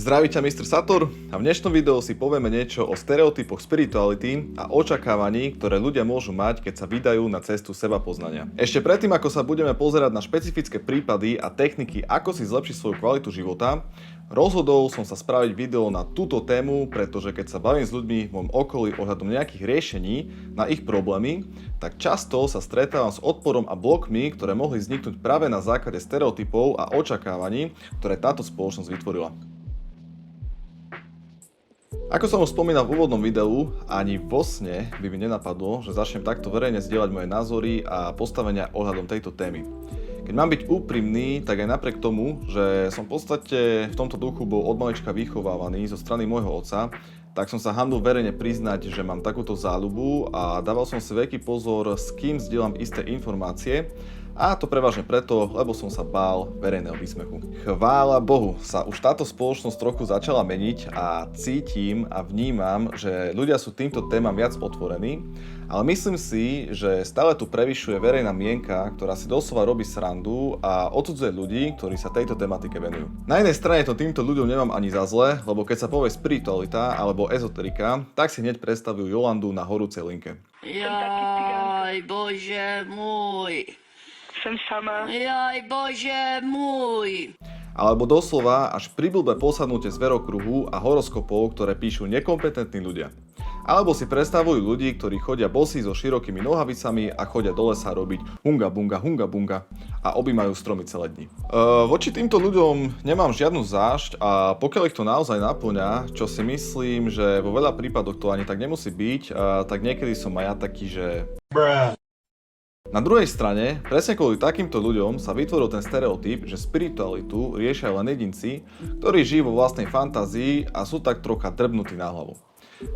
Zdraví ťa Mr. Sator a v dnešnom videu si povieme niečo o stereotypoch spirituality a očakávaní, ktoré ľudia môžu mať, keď sa vydajú na cestu sebapoznania. Ešte predtým, ako sa budeme pozerať na špecifické prípady a techniky, ako si zlepšiť svoju kvalitu života, rozhodol som sa spraviť video na túto tému, pretože keď sa bavím s ľuďmi v mojom okolí ohľadom nejakých riešení na ich problémy, tak často sa stretávam s odporom a blokmi, ktoré mohli vzniknúť práve na základe stereotypov a očakávaní, ktoré táto spoločnosť vytvorila. Ako som už spomínal v úvodnom videu, ani vo sne by mi nenapadlo, že začnem takto verejne zdieľať moje názory a postavenia ohľadom tejto témy. Keď mám byť úprimný, tak aj napriek tomu, že som v podstate v tomto duchu bol od malička vychovávaný zo strany môjho otca, tak som sa hanbal verejne priznať, že mám takúto záľubu a dával som si veľký pozor, s kým zdieľam isté informácie. A to prevažne preto, lebo som sa bál verejného výsmechu. Chvála Bohu, sa už táto spoločnosť trochu začala meniť a cítim a vnímam, že ľudia sú týmto témam viac otvorení, ale myslím si, že stále tu prevyšuje verejná mienka, ktorá si doslova robí srandu a odsudzuje ľudí, ktorí sa tejto tematike venujú. Na jednej strane to týmto ľuďom nemám ani za zle, lebo keď sa povie spiritualita alebo ezoterika, tak si hneď predstavujú Jolandu na horúcej linke. Jaj, bože môj. Som sama. Jaj, bože môj. Alebo doslova až priblbé posadnutie zverokruhu a horoskopov, ktoré píšu nekompetentní ľudia. Alebo si predstavujú ľudí, ktorí chodia bosí so širokými nohavicami a chodia do lesa robiť hunga bunga a objímajú stromy celé dni. Voči týmto ľuďom nemám žiadnu zášť a pokiaľ ich to naozaj naplňa, čo si myslím, že vo veľa prípadoch to ani tak nemusí byť, tak niekedy som aj ja taký, že... Na druhej strane, presne kvôli takýmto ľuďom sa vytvoril ten stereotyp, že spiritualitu riešia len jedinci, ktorí žijú vo vlastnej fantázii a sú tak trocha drbnutí na hlavu.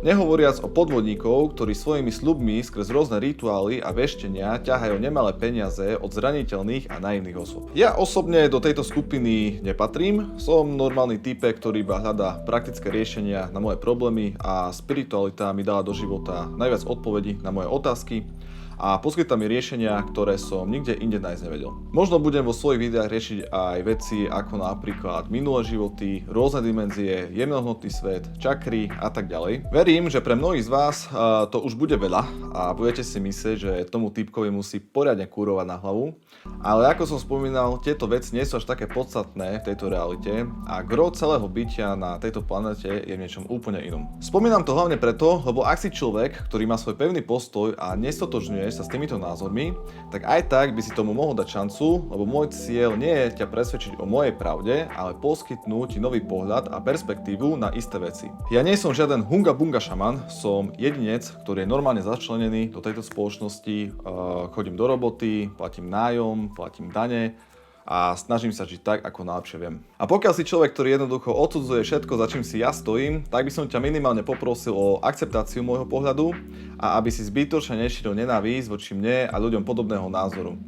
Nehovoriac o podvodníkov, ktorí svojimi sľubmi skrz rôzne rituály a veštenia ťahajú nemalé peniaze od zraniteľných a naivných osôb. Ja osobne do tejto skupiny nepatrím, som normálny typek, ktorý iba hľadá praktické riešenia na moje problémy a spiritualita mi dala do života najviac odpovedí na moje otázky a poskytá mi riešenia, ktoré som nikde inde nájsť nevedel. Možno budem vo svojich videách riešiť aj veci ako napríklad minulé životy, rôzne dimenzie, jemnohmotný svet, čakry a tak ďalej. Verím, že pre mnohých z vás to už bude veľa a budete si myslieť, že tomu typkovi musí poriadne kúrovať na hlavu, ale ako som spomínal, tieto veci nie sú až také podstatné v tejto realite a gro celého bytia na tejto planete je v niečom úplne inom. Spomínam to hlavne preto, lebo ak si človek, ktorý má svoj pevný postoj a nestotožňuje sa s týmito názormi, tak aj tak by si tomu mohol dať šancu, lebo môj cieľ nie je ťa presvedčiť o mojej pravde, ale poskytnúť ti nový pohľad a perspektívu na isté veci. Ja nie som žiaden hunga bunga šaman, som jedinec, ktorý je normálne začlenený do tejto spoločnosti, chodím do roboty, platím nájom, platím dane a snažím sa žiť tak, ako najlepšie viem. A pokiaľ si človek, ktorý jednoducho odsudzuje všetko, za čím si ja stojím, tak by som ťa minimálne poprosil o akceptáciu môjho pohľadu a aby si zbytočne nešíril nenávisť voči mne a ľuďom podobného názoru.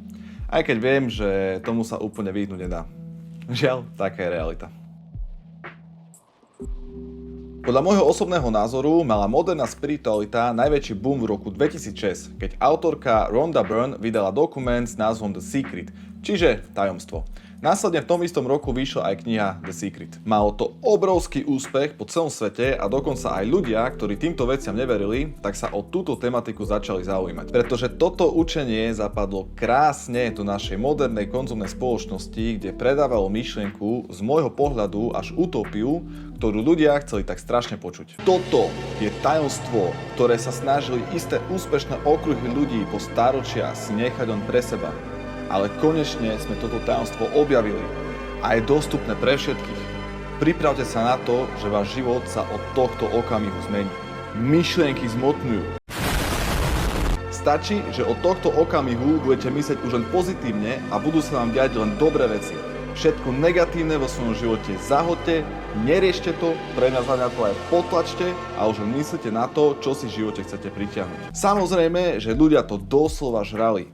Aj keď viem, že tomu sa úplne vyhnúť nedá. Žiaľ, taká je realita. Podľa môjho osobného názoru mala moderná spiritualita najväčší boom v roku 2006, keď autorka Rhonda Byrne vydala dokument s názvom The Secret, čiže tajomstvo. Následne v tom istom roku vyšla aj kniha The Secret. Malo to obrovský úspech po celom svete a dokonca aj ľudia, ktorí týmto veciam neverili, tak sa o túto tematiku začali zaujímať. Pretože toto učenie zapadlo krásne do našej modernej konzumnej spoločnosti, kde predávalo myšlienku z môjho pohľadu až utopiu, ktorú ľudia chceli tak strašne počuť. Toto je tajomstvo, ktoré sa snažili isté úspešné okruhy ľudí po stáročia si nechať len pre seba. Ale konečne sme toto tajomstvo objavili a je dostupné pre všetkých. Pripravte sa na to, že váš život sa od tohto okamihu zmení. Myšlienky zmotňujú. Stačí, že od tohto okamihu budete myslieť už len pozitívne a budú sa vám diať len dobré veci. Všetko negatívne vo svojom živote zahoďte, neriešte to, pre nás na to aj potlačte a už len myslíte na to, čo si v živote chcete pritiahnuť. Samozrejme, že ľudia to doslova žrali.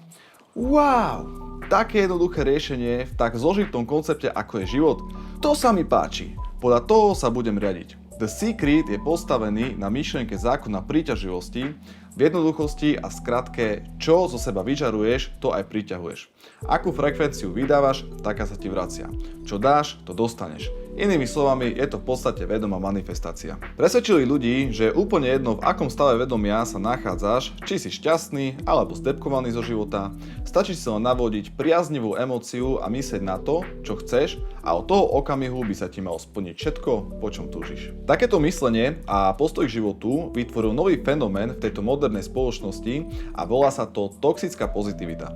Wow! Také jednoduché riešenie v tak zložitom koncepte ako je život, to sa mi páči. Podľa toho sa budem riadiť. The Secret je postavený na myšlienke zákona príťažlivosti, V jednoduchosti a skratke, čo zo seba vyžaruješ, to aj priťahuješ. Akú frekvenciu vydávaš, taká sa ti vracia. Čo dáš, to dostaneš. Inými slovami, je to v podstate vedomá manifestácia. Presvedčili ľudí, že je úplne jedno, v akom stave vedomia sa nachádzaš, či si šťastný alebo zdepkovaný zo života, stačí si len navodiť priaznivú emóciu a myslieť na to, čo chceš a od toho okamihu by sa ti malo splniť všetko, po čom túžiš. Takéto myslenie a postoj k životu vytvoril nový fenomén v tejto modernej spoločnosti a volá sa to toxická pozitivita.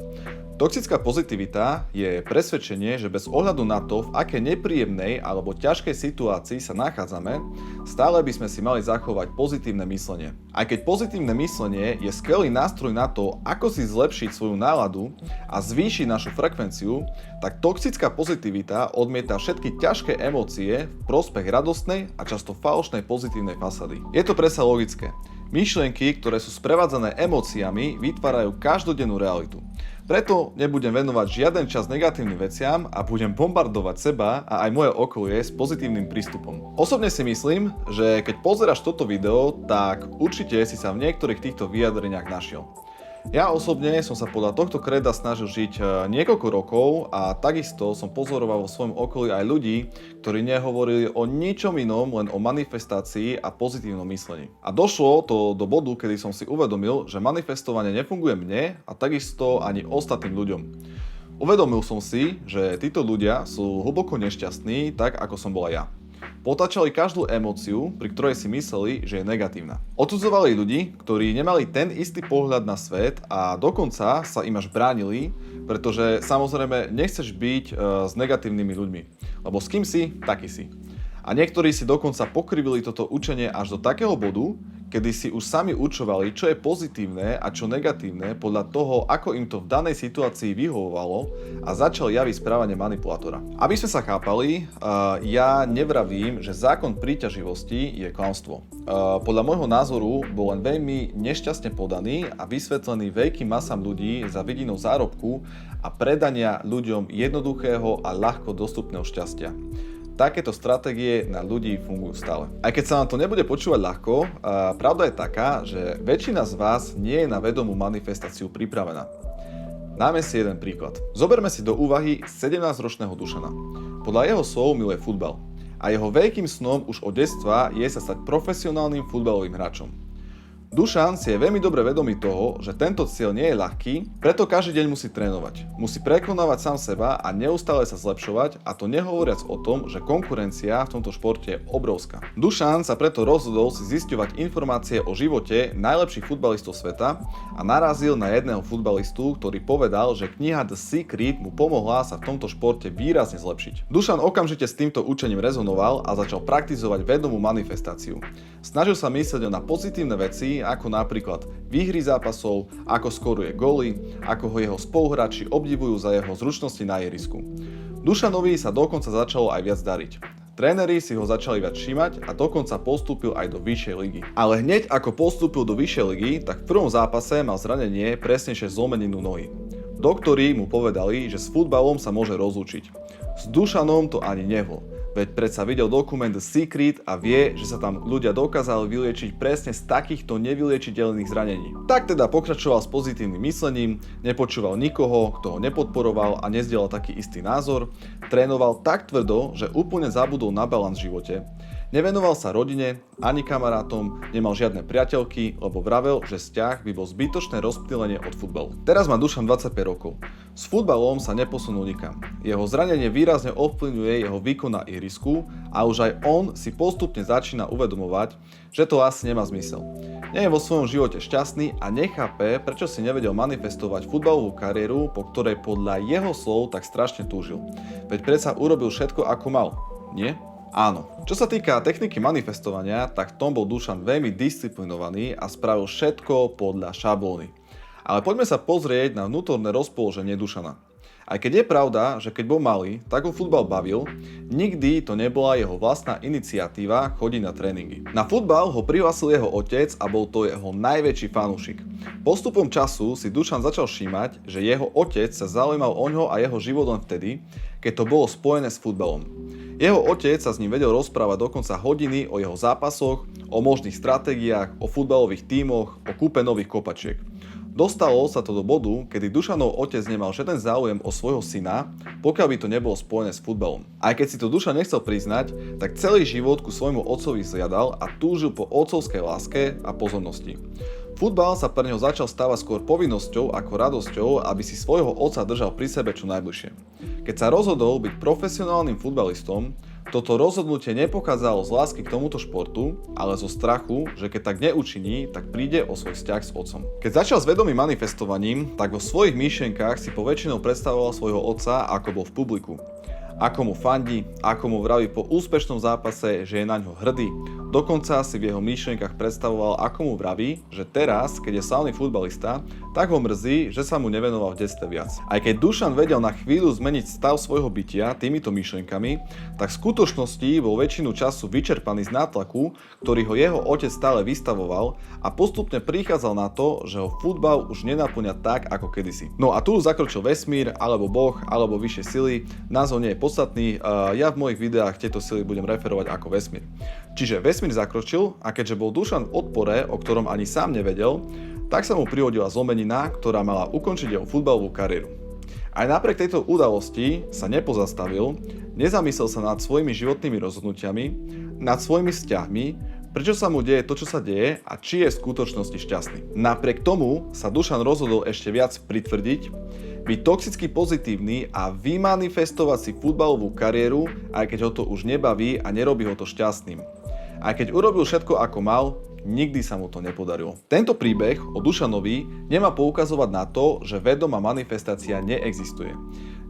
Toxická pozitivita je presvedčenie, že bez ohľadu na to, v akej nepríjemnej alebo ťažkej situácii sa nachádzame, stále by sme si mali zachovať pozitívne myslenie. Aj keď pozitívne myslenie je skvelý nástroj na to, ako si zlepšiť svoju náladu a zvýšiť našu frekvenciu, tak toxická pozitivita odmieta všetky ťažké emócie v prospech radostnej a často falošnej pozitívnej fasady. Je to predsa logické. Myšlienky, ktoré sú sprevádzané emóciami, vytvárajú každodennú realitu. Preto nebudem venovať žiaden čas negatívnym veciam a budem bombardovať seba a aj moje okolie s pozitívnym prístupom. Osobne si myslím, že keď pozeráš toto video, tak určite si sa v niektorých týchto vyjadreniach našiel. Ja osobne som sa podľa tohto kréda snažil žiť niekoľko rokov a takisto som pozoroval vo svojom okolí aj ľudí, ktorí nehovorili o ničom inom, len o manifestácii a pozitívnom myslení. A došlo to do bodu, kedy som si uvedomil, že manifestovanie nefunguje mne a takisto ani ostatným ľuďom. Uvedomil som si, že títo ľudia sú hlboko nešťastní, tak ako som bola ja. Potáčali každú emóciu, pri ktorej si mysleli, že je negatívna. Odsudzovali ľudí, ktorí nemali ten istý pohľad na svet a dokonca sa im až bránili, pretože samozrejme nechceš byť s negatívnymi ľuďmi, lebo s kým si, taký si. A niektorí si dokonca pokrivili toto učenie až do takého bodu, kedy si už sami určovali, čo je pozitívne a čo negatívne podľa toho, ako im to v danej situácii vyhovovalo a začali javiť správanie manipulátora. Aby sme sa chápali, ja nevravím, že zákon príťaživosti je klamstvo. Podľa môjho názoru bol len veľmi nešťastne podaný a vysvetlený veľkým masám ľudí za vidinou zárobku a predania ľuďom jednoduchého a ľahko dostupného šťastia. Takéto stratégie na ľudí fungujú stále. Aj keď sa vám to nebude počúvať ľahko, pravda je taká, že väčšina z vás nie je na vedomú manifestáciu pripravená. Dáme si jeden príklad. Zoberme si do úvahy 17-ročného Dušana. Podľa jeho slov miluje futbal. A jeho veľkým snom už od detstva je sa stať profesionálnym futbalovým hráčom. Dušan si je veľmi dobre vedomý toho, že tento cieľ nie je ľahký, preto každý deň musí trénovať. Musí prekonávať sám seba a neustále sa zlepšovať, a to nehovoriac o tom, že konkurencia v tomto športe je obrovská. Dušan sa preto rozhodol si zisťovať informácie o živote najlepších futbalistov sveta a narazil na jedného futbalistu, ktorý povedal, že kniha The Secret mu pomohla sa v tomto športe výrazne zlepšiť. Dušan okamžite s týmto učením rezonoval a začal praktizovať vedomú manifestáciu. Snažil sa myslieť na pozitívne veci, ako napríklad výhry zápasov, ako skoruje góly, ako ho jeho spoluhráči obdivujú za jeho zručnosti na ihrisku. Dušanovi sa dokonca začalo aj viac dariť. Tréneri si ho začali viac všímať a dokonca postúpil aj do vyššej ligy. Ale hneď ako postúpil do vyššej ligy, tak v prvom zápase mal zranenie, presnejšie zlomeninu nohy. Doktori mu povedali, že s futbalom sa môže rozlúčiť. S Dušanom to ani nebolo. Veď predsa videl dokument The Secret a vie, že sa tam ľudia dokázali vyliečiť presne z takýchto nevyliečiteľných zranení. Tak teda pokračoval s pozitívnym myslením, nepočúval nikoho, kto ho nepodporoval a nezdielal taký istý názor, trénoval tak tvrdo, že úplne zabudol na balans v živote. Nevenoval sa rodine, ani kamarátom, nemal žiadne priateľky, lebo vravel, že vzťah by bol zbytočné rozptýlenie od futbalu. Teraz má Dušan 25 rokov. S futbalom sa neposunul nikam. Jeho zranenie výrazne ovplyvňuje jeho výkon na ihrisku a už aj on si postupne začína uvedomovať, že to asi nemá zmysel. Nie je vo svojom živote šťastný a nechápe, prečo si nevedel manifestovať futbalovú kariéru, po ktorej podľa jeho slov tak strašne túžil. Veď predsa urobil všetko ako mal, nie? Áno. Čo sa týka techniky manifestovania, tak v tom bol Dušan veľmi disciplinovaný a spravil všetko podľa šablóny. Ale poďme sa pozrieť na vnútorné rozpoloženie Dušana. Aj keď je pravda, že keď bol malý, tak ho futbal bavil, nikdy to nebola jeho vlastná iniciatíva chodiť na tréningy. Na futbal ho prihlásil jeho otec a bol to jeho najväčší fanúšik. Postupom času si Dušan začal všímať, že jeho otec sa zaujímal oňho a jeho život len vtedy, keď to bolo spojené s futbalom. Jeho otec sa s ním vedel rozprávať dokonca hodiny o jeho zápasoch, o možných stratégiách, o futbalových tímoch, o kúpe nových kopačiek. Dostalo sa to do bodu, kedy Dušanov otec nemal žiaden záujem o svojho syna, pokiaľ by to nebolo spojené s futbalom. Aj keď si to Dušan nechcel priznať, tak celý život ku svojmu otcovi zjadal a túžil po otcovskej láske a pozornosti. Futbal sa pre neho začal stávať skôr povinnosťou ako radosťou, aby si svojho otca držal pri sebe čo najbližšie. Keď sa rozhodol byť profesionálnym futbalistom, toto rozhodnutie nepochádzalo z lásky k tomuto športu, ale zo strachu, že keď tak neučiní, tak príde o svoj vzťah s otcom. Keď začal s vedomým manifestovaním, tak vo svojich myšlienkach si poväčšinou predstavoval svojho otca, ako bol v publiku. Ako mu fandí, ako mu vraví po úspešnom zápase, že je na ňo hrdý. Dokonca si v jeho myšlienkach predstavoval, ako mu vraví, že teraz, keď je slavný futbalista, tak ho mrzí, že sa mu nevenoval v detstve viac. Aj keď Dušan vedel na chvíľu zmeniť stav svojho bytia týmito myšlienkami, tak v skutočnosti bol väčšinu času vyčerpaný z nátlaku, ktorý ho jeho otec stále vystavoval a postupne prichádzal na to, že ho futbal už nenaplňa tak ako kedysi. No a tu zakročil vesmír, alebo Boh, alebo vyššie sily, názov nie je podstatný, ja v mojich videách tieto sily budem referovať ako vesmír. Čiže vesmír zakročil a keďže bol Dušan v odpore, o ktorom ani sám nevedel, tak sa mu prihodila zlomenina, ktorá mala ukončiť jeho futbalovú kariéru. Aj napriek tejto udalosti sa nepozastavil, nezamyslel sa nad svojimi životnými rozhodnutiami, nad svojimi vzťahmi, prečo sa mu deje to, čo sa deje a či je v skutočnosti šťastný. Napriek tomu sa Dušan rozhodol ešte viac pritvrdiť, byť toxicky pozitívny a vymanifestovať si futbalovú kariéru, aj keď ho to už nebaví a nerobí ho to šťastným. Aj keď urobil všetko ako mal, nikdy sa mu to nepodarilo. Tento príbeh o Dušanovi nemá poukazovať na to, že vedomá manifestácia neexistuje.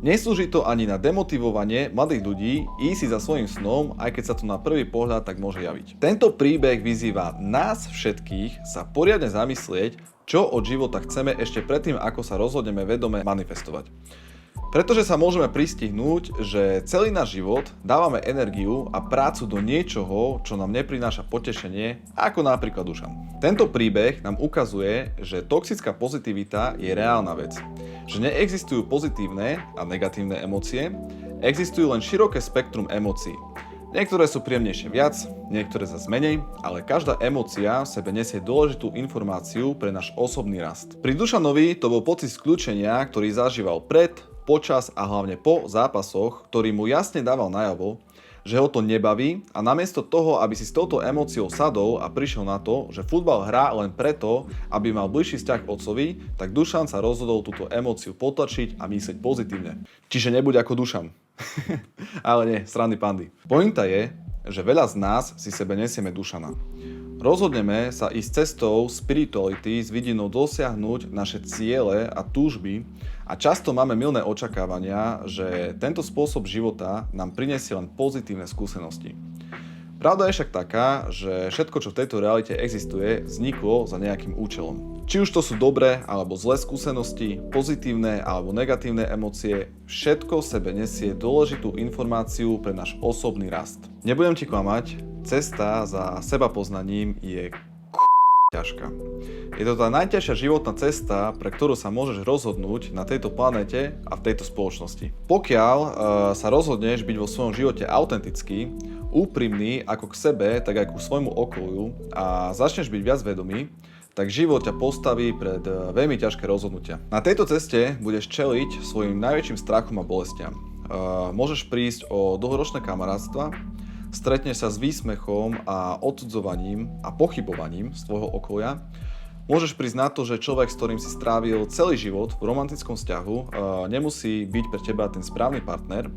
Neslúži to ani na demotivovanie mladých ľudí ísť si za svojím snom, aj keď sa to na prvý pohľad tak môže javiť. Tento príbeh vyzýva nás všetkých sa poriadne zamyslieť, čo od života chceme ešte predtým, ako sa rozhodneme vedome manifestovať. Pretože sa môžeme pristihnúť, že celý náš život dávame energiu a prácu do niečoho, čo nám neprináša potešenie, ako napríklad Dušan. Tento príbeh nám ukazuje, že toxická pozitivita je reálna vec. Že neexistujú pozitívne a negatívne emócie, existujú len široké spektrum emócií. Niektoré sú príjemnejšie viac, niektoré zase menej, ale každá emócia v sebe nesie dôležitú informáciu pre náš osobný rast. Pri Dušanovi to bol pocit skľúčenia, ktorý zažíval pred, počas a hlavne po zápasoch, ktorý mu jasne dával najavo, že ho to nebaví a namiesto toho, aby si s touto emóciou sadol a prišiel na to, že futbal hrá len preto, aby mal bližší vzťah k otcovi, tak Dušan sa rozhodol túto emóciu potlačiť a myslieť pozitívne. Čiže nebuď ako Dušan. Ale nie, sranný pandy. Pointa je, že veľa z nás si sebe nesieme Dušana. Rozhodneme sa ísť cestou spirituality s vidinou dosiahnuť naše ciele a túžby a často máme mylné očakávania, že tento spôsob života nám prinesie len pozitívne skúsenosti. Pravda je však taká, že všetko, čo v tejto realite existuje, vzniklo za nejakým účelom. Či už to sú dobré alebo zlé skúsenosti, pozitívne alebo negatívne emócie, všetko v sebe nesie dôležitú informáciu pre náš osobný rast. Nebudem ti klamať, cesta za sebapoznaním je ťažká. Je to tá najťažšia životná cesta, pre ktorú sa môžeš rozhodnúť na tejto planéte a v tejto spoločnosti. Pokiaľ sa rozhodneš byť vo svojom živote autentický, úprimný ako k sebe, tak aj ku svojmu okoliu a začneš byť viac vedomý, tak život ťa postaví pred veľmi ťažké rozhodnutia. Na tejto ceste budeš čeliť svojim najväčším strachom a bolestiam. Môžeš prísť o dlhoročné kamarátstva, stretneš sa s výsmechom a odsudzovaním a pochybovaním z tvojho okolia. Môžeš prísť na to, že človek, s ktorým si strávil celý život v romantickom vzťahu, nemusí byť pre teba ten správny partner,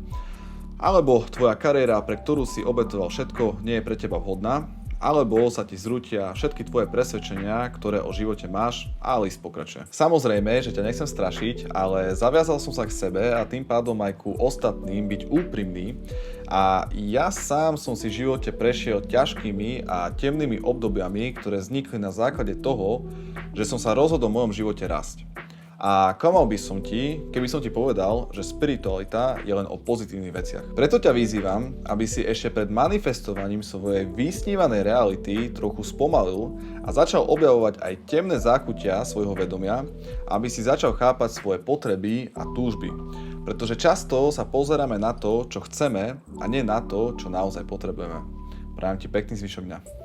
alebo tvoja kariéra, pre ktorú si obetoval všetko, nie je pre teba vhodná, alebo sa ti zrútia všetky tvoje presvedčenia, ktoré o živote máš a list pokračuje. Samozrejme, že ťa nechcem strašiť, ale zaviazal som sa k sebe a tým pádom aj ku ostatným byť úprimný a ja sám som si v živote prešiel ťažkými a temnými obdobiami, ktoré vznikli na základe toho, že som sa rozhodol v mojom živote rásť. A klamal by som ti, keby som ti povedal, že spiritualita je len o pozitívnych veciach. Preto ťa vyzývam, aby si ešte pred manifestovaním svojej vysnívanej reality trochu spomalil a začal objavovať aj temné zákutia svojho vedomia, aby si začal chápať svoje potreby a túžby. Pretože často sa pozeráme na to, čo chceme a nie na to, čo naozaj potrebujeme. Prajem ti pekný zvyšok dňa.